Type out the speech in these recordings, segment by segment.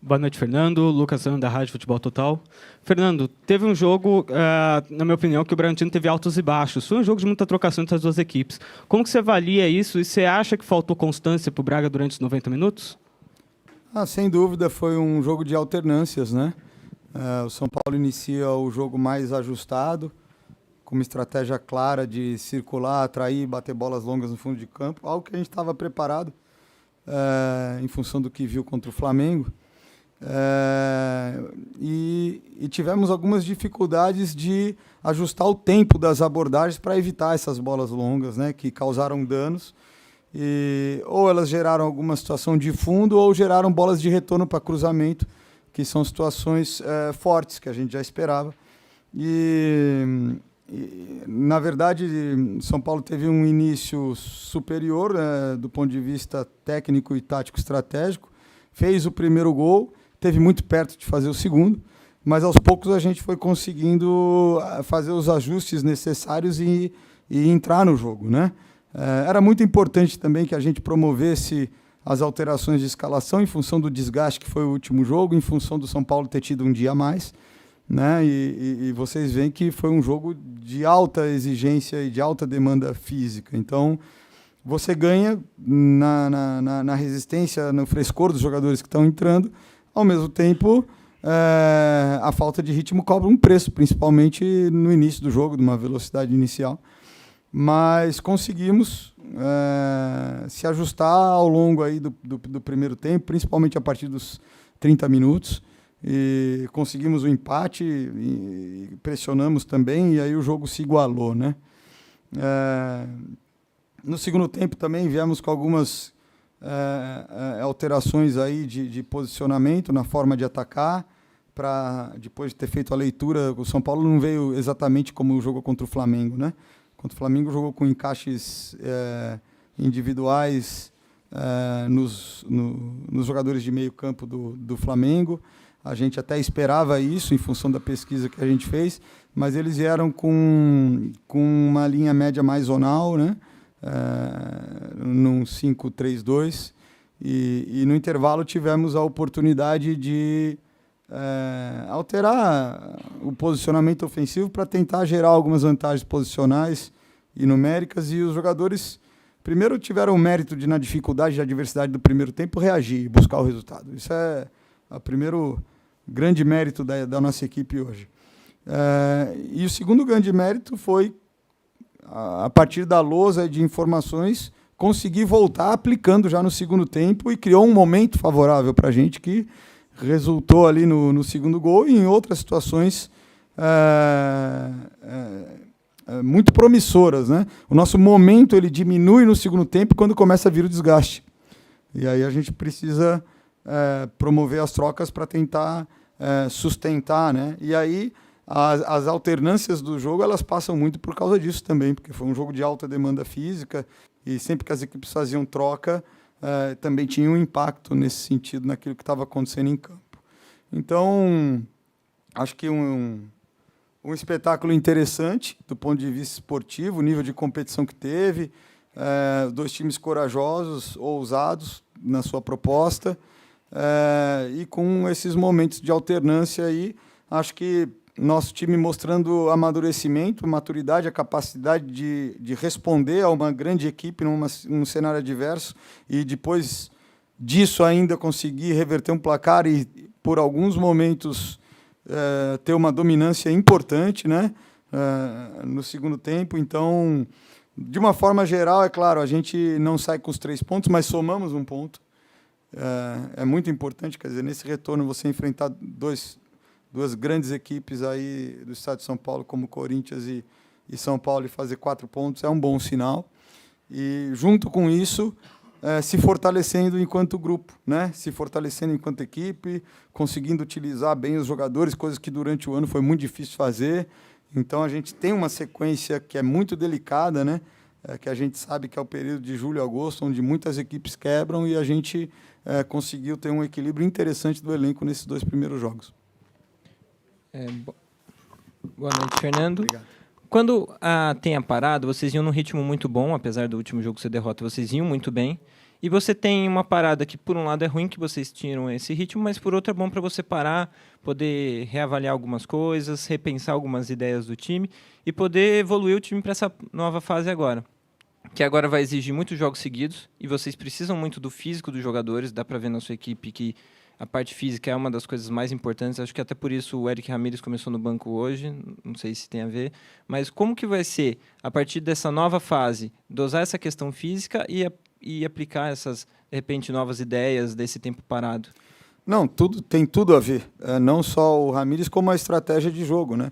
Boa noite, Fernando. Lucas Sano, da Rádio Futebol Total. Fernando, teve um jogo, na minha opinião, que o Bragantino teve altos e baixos. Foi um jogo de muita trocação entre as duas equipes. Como que você avalia isso e você acha que faltou constância para o Braga durante os 90 minutos? Sem dúvida, foi um jogo de alternâncias, né? O São Paulo inicia o jogo mais ajustado, com uma estratégia clara de circular, atrair, bater bolas longas no fundo de campo, algo que a gente estava preparado em função do que viu contra o Flamengo. E tivemos algumas dificuldades de ajustar o tempo das abordagens para evitar essas bolas longas, né, que causaram danos. Ou elas geraram alguma situação de fundo ou geraram bolas de retorno para cruzamento, que são situações fortes que a gente já esperava. Na verdade, São Paulo teve um início superior, do ponto de vista técnico e tático estratégico, fez o primeiro gol, teve muito perto de fazer o segundo, mas aos poucos a gente foi conseguindo fazer os ajustes necessários e entrar no jogo, né? Era muito importante também que a gente promovesse as alterações de escalação em função do desgaste que foi o último jogo, em função do São Paulo ter tido um dia a mais, né? E vocês veem que foi um jogo de alta exigência e de alta demanda física. Então, você ganha na resistência, no frescor dos jogadores que estão entrando. Ao mesmo tempo, a falta de ritmo cobra um preço, principalmente no início do jogo, de uma velocidade inicial. Mas conseguimos se ajustar ao longo aí do primeiro tempo, principalmente a partir dos 30 minutos. E conseguimos o empate, e pressionamos também, e aí o jogo se igualou, né? No segundo tempo também viemos com algumas alterações aí de posicionamento na forma de atacar, depois de ter feito a leitura. O São Paulo não veio exatamente como jogou contra o Flamengo, né? Contra o Flamengo jogou com encaixes individuais nos jogadores de meio campo do Flamengo. A gente até esperava isso em função da pesquisa que a gente fez, mas eles vieram com uma linha média mais zonal, né? Num 5-3-2, e no intervalo tivemos a oportunidade de alterar o posicionamento ofensivo para tentar gerar algumas vantagens posicionais e numéricas, e os jogadores primeiro tiveram o mérito de, na dificuldade e adversidade do primeiro tempo, reagir e buscar o resultado. Isso é o primeiro grande mérito da nossa equipe hoje. E o segundo grande mérito foi, a partir da lousa de informações, conseguir voltar aplicando já no segundo tempo, e criou um momento favorável para a gente, que resultou ali no segundo gol e em outras situações muito promissoras, né? O nosso momento ele diminui no segundo tempo quando começa a vir o desgaste. E aí a gente precisa promover as trocas para tentar sustentar, né? E aí as alternâncias do jogo elas passam muito por causa disso também, porque foi um jogo de alta demanda física, e sempre que as equipes faziam troca, também tinha um impacto nesse sentido, naquilo que estava acontecendo em campo. Então, acho que um espetáculo interessante do ponto de vista esportivo, o nível de competição que teve, dois times corajosos, ousados na sua proposta, e com esses momentos de alternância aí, acho que nosso time mostrando amadurecimento, maturidade, a capacidade de responder a uma grande equipe num cenário adverso, e depois disso ainda conseguir reverter um placar e, por alguns momentos, ter uma dominância importante, né, no segundo tempo. Então, de uma forma geral, é claro, a gente não sai com os 3 pontos, mas somamos um ponto. É muito importante, quer dizer, nesse retorno você enfrentar duas grandes equipes aí do estado de São Paulo, como Corinthians e São Paulo, e fazer 4 pontos é um bom sinal. E, junto com isso, se fortalecendo enquanto grupo, né? Se fortalecendo enquanto equipe, conseguindo utilizar bem os jogadores, coisas que durante o ano foi muito difícil fazer. Então, a gente tem uma sequência que é muito delicada, né? Que a gente sabe que é o período de julho a agosto, onde muitas equipes quebram, e a gente conseguiu ter um equilíbrio interessante do elenco nesses 2 primeiros jogos. Boa noite, Fernando. Obrigado. Quando tem a parada, vocês iam num ritmo muito bom, apesar do último jogo ser derrota, vocês iam muito bem. E você tem uma parada que, por um lado, é ruim que vocês tiram esse ritmo, mas, por outro, é bom para você parar, poder reavaliar algumas coisas, repensar algumas ideias do time e poder evoluir o time para essa nova fase agora. Que agora vai exigir muitos jogos seguidos e vocês precisam muito do físico dos jogadores. Dá para ver na sua equipe que a parte física é uma das coisas mais importantes. Acho que até por isso o Eric Ramírez começou no banco hoje, não sei se tem a ver. Mas como que vai ser, a partir dessa nova fase, dosar essa questão física e aplicar essas, de repente, novas ideias desse tempo parado? Não, tem tudo a ver. Não só o Ramírez, como a estratégia de jogo, né?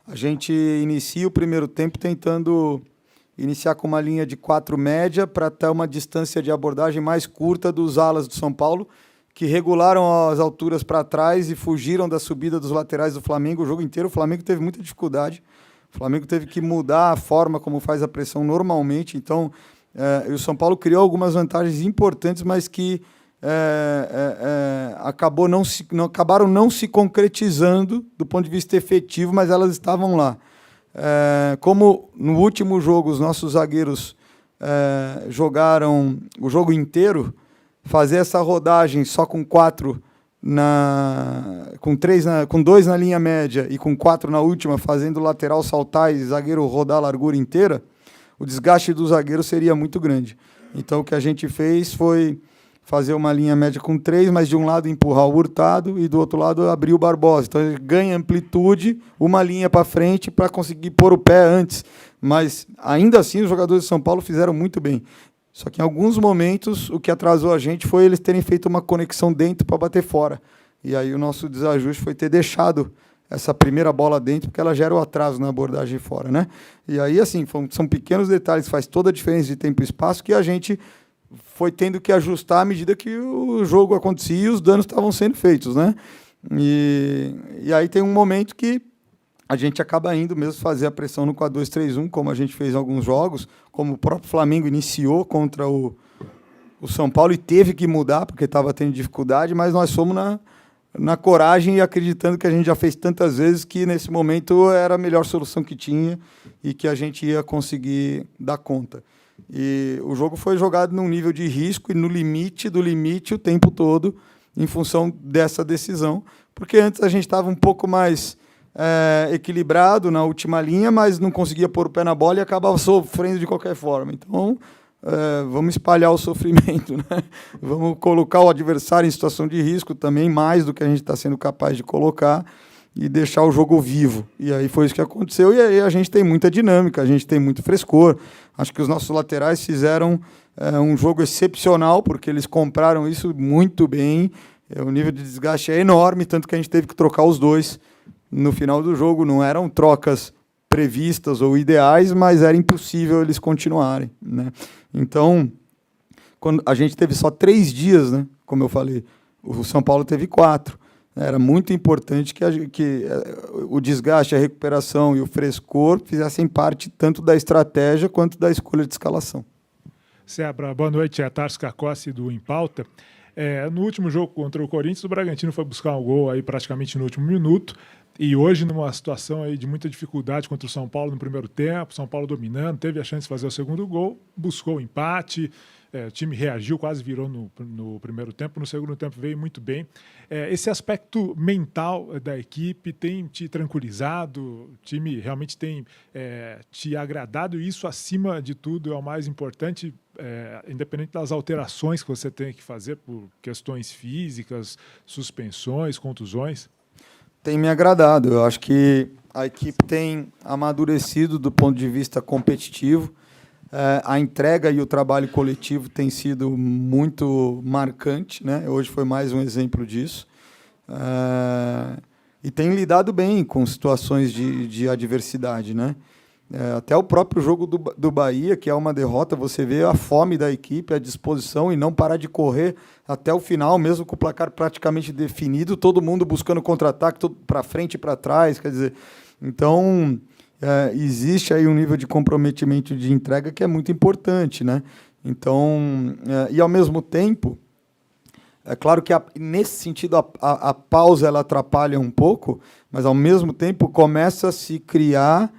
A gente inicia o primeiro tempo tentando iniciar com uma linha de 4 média para ter uma distância de abordagem mais curta dos alas do São Paulo, que regularam as alturas para trás e fugiram da subida dos laterais do Flamengo o jogo inteiro. O Flamengo teve muita dificuldade. O Flamengo teve que mudar a forma como faz a pressão normalmente. Então, o São Paulo criou algumas vantagens importantes, mas que acabaram não se concretizando do ponto de vista efetivo, mas elas estavam lá. Como no último jogo os nossos zagueiros jogaram o jogo inteiro, fazer essa rodagem só com 4 com 2 na linha média e com 4 na última, fazendo o lateral saltar e zagueiro rodar a largura inteira, o desgaste do zagueiro seria muito grande. Então o que a gente fez foi fazer uma linha média com 3, mas de um lado empurrar o Hurtado e do outro lado abrir o Barbosa. Então ele ganha amplitude, uma linha para frente para conseguir pôr o pé antes. Mas ainda assim os jogadores de São Paulo fizeram muito bem. Só que em alguns momentos o que atrasou a gente foi eles terem feito uma conexão dentro para bater fora. E aí o nosso desajuste foi ter deixado essa primeira bola dentro, porque ela gera o atraso na abordagem fora, né? E aí, assim, são pequenos detalhes que faz toda a diferença de tempo e espaço que a gente foi tendo que ajustar à medida que o jogo acontecia e os danos estavam sendo feitos, né? E aí tem um momento que a gente acaba indo mesmo fazer a pressão no 4-2-3-1, como a gente fez em alguns jogos, como o próprio Flamengo iniciou contra o São Paulo e teve que mudar, porque estava tendo dificuldade, mas nós fomos na coragem e acreditando que a gente já fez tantas vezes que nesse momento era a melhor solução que tinha e que a gente ia conseguir dar conta. E o jogo foi jogado num nível de risco e no limite do limite o tempo todo, em função dessa decisão, porque antes a gente estava um pouco mais equilibrado na última linha, mas não conseguia pôr o pé na bola e acabava sofrendo de qualquer forma. Então, vamos espalhar o sofrimento, né? Vamos colocar o adversário em situação de risco também, mais do que a gente está sendo capaz de colocar, e deixar o jogo vivo. E aí foi isso que aconteceu, e aí a gente tem muita dinâmica, a gente tem muito frescor. Acho que os nossos laterais fizeram um jogo excepcional, porque eles compraram isso muito bem. O nível de desgaste é enorme, tanto que a gente teve que trocar os dois no final do jogo. Não eram trocas previstas ou ideais, mas era impossível eles continuarem, né? Então, quando a gente teve só 3 dias, né? Como eu falei, o São Paulo teve 4. Era muito importante que o desgaste, a recuperação e o frescor fizessem parte tanto da estratégia quanto da escolha de escalação. Sebra, boa noite. É Tarso Carcossi do Em Pauta. No último jogo contra o Corinthians, o Bragantino foi buscar um gol aí praticamente no último minuto. E hoje, numa situação aí de muita dificuldade contra o São Paulo no primeiro tempo, São Paulo dominando, teve a chance de fazer o segundo gol, buscou o empate. O time reagiu, quase virou no primeiro tempo, no segundo tempo veio muito bem. Esse aspecto mental da equipe tem te tranquilizado? O time realmente tem te agradado? E isso, acima de tudo, é o mais importante, independente das alterações que você tem que fazer por questões físicas, suspensões, contusões? Tem me agradado. Eu acho que a equipe tem amadurecido do ponto de vista competitivo. A entrega e o trabalho coletivo tem sido muito marcante, né? Hoje foi mais um exemplo disso. E tem lidado bem com situações de adversidade, né? Até o próprio jogo do Bahia, que é uma derrota, você vê a fome da equipe, a disposição e não parar de correr até o final, mesmo com o placar praticamente definido, todo mundo buscando contra-ataque, para frente e para trás. Quer dizer, então existe aí um nível de comprometimento de entrega que é muito importante, né? Então, e ao mesmo tempo, é claro que nesse sentido a pausa ela atrapalha um pouco, mas ao mesmo tempo começa a se criar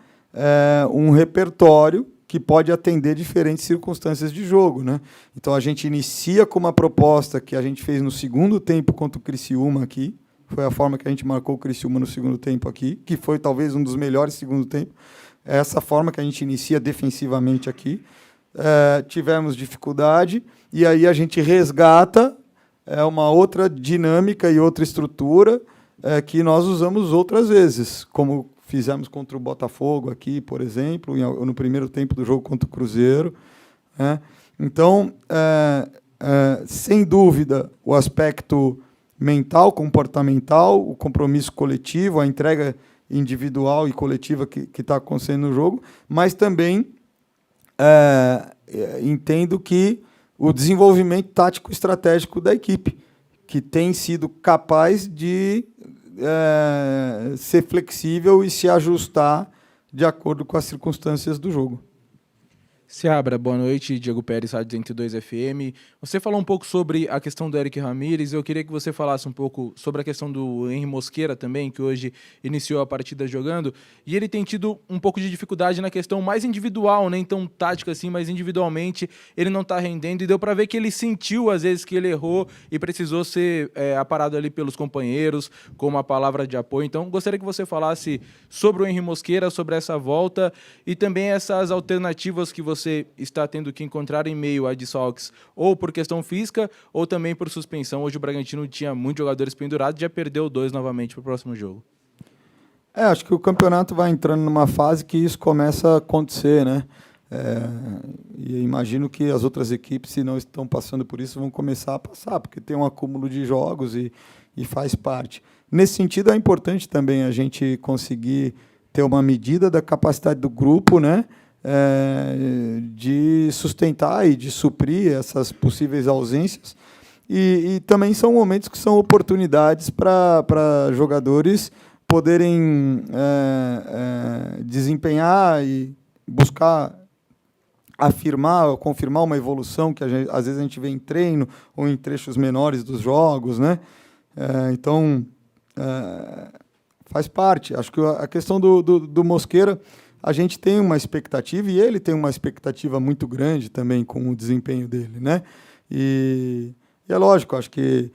um repertório que pode atender diferentes circunstâncias de jogo, né? Então a gente inicia com uma proposta que a gente fez no segundo tempo contra o Criciúma aqui, foi a forma que a gente marcou o Criciúma no segundo tempo aqui, que foi talvez um dos melhores segundo tempo. É essa forma que a gente inicia defensivamente aqui. Tivemos dificuldade, e aí a gente resgata uma outra dinâmica e outra estrutura que nós usamos outras vezes, como fizemos contra o Botafogo aqui, por exemplo, no primeiro tempo do jogo contra o Cruzeiro, né? Então, sem dúvida, o aspecto mental, comportamental, o compromisso coletivo, a entrega individual e coletiva que está acontecendo no jogo, mas também entendo que o desenvolvimento tático estratégico da equipe, que tem sido capaz de ser flexível e se ajustar de acordo com as circunstâncias do jogo. Seabra, boa noite. Diego Pérez, Rádio 102 FM. Você falou um pouco sobre a questão do Eric Ramírez. Eu queria que você falasse um pouco sobre a questão do Henry Mosquera também, que hoje iniciou a partida jogando. E ele tem tido um pouco de dificuldade na questão mais individual, nem tão tática assim, mas individualmente ele não está rendendo. E deu para ver que ele sentiu, às vezes, que ele errou e precisou ser aparado ali pelos companheiros, com uma palavra de apoio. Então, gostaria que você falasse sobre o Henry Mosquera, sobre essa volta e também essas alternativas que você está tendo que encontrar em meio a desfalques, ou por questão física, ou também por suspensão. Hoje o Bragantino tinha muitos jogadores pendurados e já perdeu 2 novamente para o próximo jogo. Acho que o campeonato vai entrando numa fase que isso começa a acontecer, né? E imagino que as outras equipes, se não estão passando por isso, vão começar a passar, porque tem um acúmulo de jogos e faz parte. Nesse sentido, é importante também a gente conseguir ter uma medida da capacidade do grupo, né? De sustentar e de suprir essas possíveis ausências, e também são momentos que são oportunidades para jogadores poderem desempenhar e buscar afirmar, confirmar uma evolução que às vezes a gente vê em treino ou em trechos menores dos jogos, né? Então faz parte. Acho que a questão do Mosquera, a gente tem uma expectativa, e ele tem uma expectativa muito grande também com o desempenho dele, né? E é lógico, acho que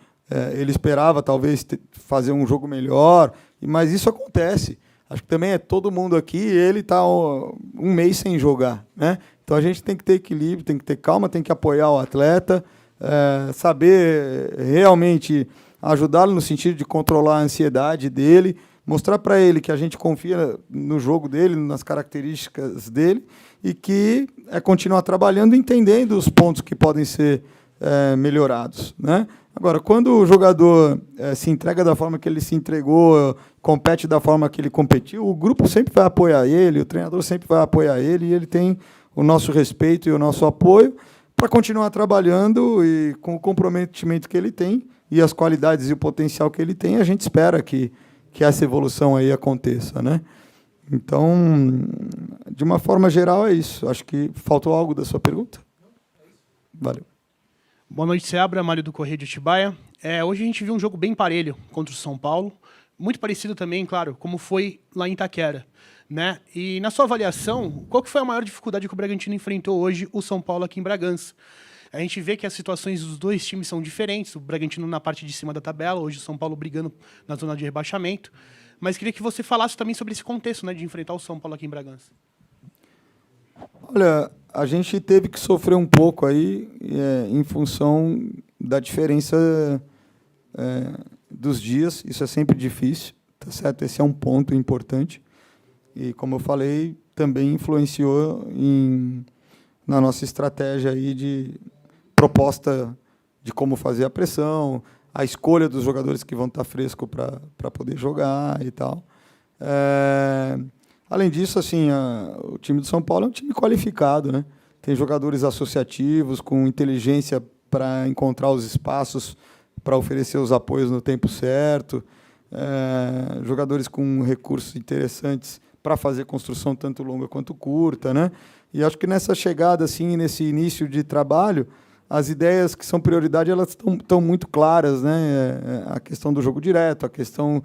ele esperava talvez fazer um jogo melhor, mas isso acontece. Acho que também todo mundo aqui, ele está um mês sem jogar, né? Então a gente tem que ter equilíbrio, tem que ter calma, tem que apoiar o atleta, saber realmente ajudá-lo no sentido de controlar a ansiedade dele, mostrar para ele que a gente confia no jogo dele, nas características dele, e que continuar trabalhando, entendendo os pontos que podem ser melhorados, né? Agora, quando o jogador se entrega da forma que ele se entregou, compete da forma que ele competiu, o grupo sempre vai apoiar ele, o treinador sempre vai apoiar ele, e ele tem o nosso respeito e o nosso apoio para continuar trabalhando, e com o comprometimento que ele tem e as qualidades e o potencial que ele tem, a gente espera que essa evolução aí aconteça, né? Então, de uma forma geral, é isso. Acho que faltou algo da sua pergunta? Valeu. Boa noite, Seabra, Mário do Correio de Atibaia. Hoje a gente viu um jogo bem parelho contra o São Paulo, muito parecido também, claro, como foi lá em Itaquera, né? E na sua avaliação, qual que foi a maior dificuldade que o Bragantino enfrentou hoje o São Paulo aqui em Bragança? A gente vê que as situações dos dois times são diferentes, o Bragantino na parte de cima da tabela, hoje o São Paulo brigando na zona de rebaixamento, mas queria que você falasse também sobre esse contexto, né, de enfrentar o São Paulo aqui em Bragança. Olha, a gente teve que sofrer um pouco aí em função da diferença dos dias, isso é sempre difícil, tá certo? Esse é um ponto importante, e como eu falei, também influenciou na nossa estratégia aí de proposta de como fazer a pressão, a escolha dos jogadores que vão estar frescos para poder jogar e tal. Além disso, assim, o time do São Paulo é um time qualificado, né? Tem jogadores associativos com inteligência para encontrar os espaços para oferecer os apoios no tempo certo, jogadores com recursos interessantes para fazer construção tanto longa quanto curta, né? E acho que nessa chegada, assim, nesse início de trabalho, as ideias que são prioridade, elas estão muito claras, né? A questão do jogo direto, a questão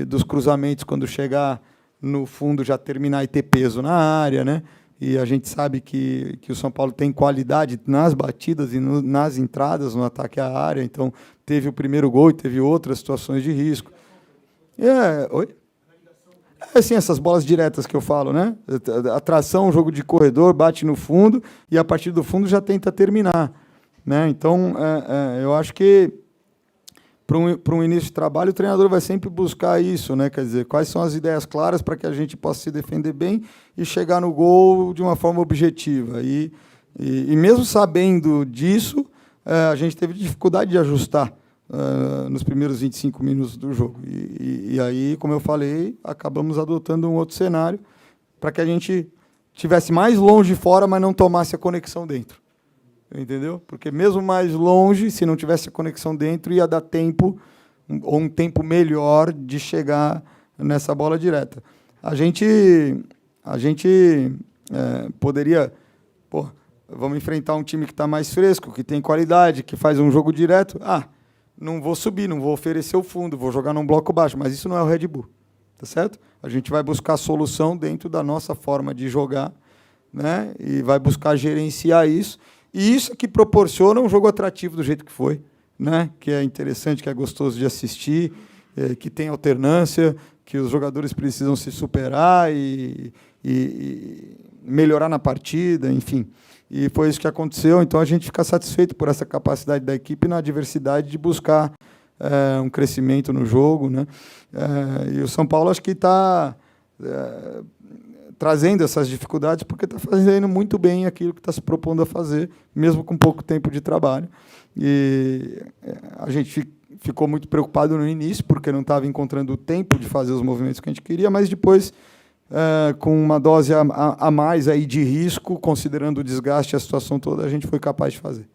dos cruzamentos quando chegar no fundo já terminar e ter peso na área, né? e a gente sabe que o São Paulo tem qualidade nas batidas e nas entradas, no ataque à área, então teve o primeiro gol e teve outras situações de risco. Oi? Assim, essas bolas diretas que eu falo, né? Atração, jogo de corredor, bate no fundo e a partir do fundo já tenta terminar, né? Então, eu acho que para um início de trabalho, o treinador vai sempre buscar isso, né? Quer dizer, quais são as ideias claras para que a gente possa se defender bem e chegar no gol de uma forma objetiva. E mesmo sabendo disso, a gente teve dificuldade de ajustar nos primeiros 25 minutos do jogo. E aí, como eu falei, acabamos adotando um outro cenário para que a gente estivesse mais longe fora, mas não tomasse a conexão dentro. Entendeu? Porque mesmo mais longe, se não tivesse a conexão dentro, ia dar tempo, ou um tempo melhor, de chegar nessa bola direta. A gente poderia... vamos enfrentar um time que está mais fresco, que tem qualidade, que faz um jogo direto. Não vou subir, não vou oferecer o fundo, vou jogar num bloco baixo, mas isso não é o Red Bull, tá certo? A gente vai buscar solução dentro da nossa forma de jogar, né? E vai buscar gerenciar isso. E isso é que proporciona um jogo atrativo do jeito que foi, né? Que é interessante, que é gostoso de assistir, que tem alternância, que os jogadores precisam se superar e melhorar na partida, enfim. E foi isso que aconteceu, então a gente fica satisfeito por essa capacidade da equipe na adversidade de buscar um crescimento no jogo, né? E o São Paulo acho que está trazendo essas dificuldades porque está fazendo muito bem aquilo que está se propondo a fazer, mesmo com pouco tempo de trabalho. E a gente ficou muito preocupado no início porque não estava encontrando o tempo de fazer os movimentos que a gente queria, mas depois, com uma dose a mais aí de risco, considerando o desgaste e a situação toda, a gente foi capaz de fazer.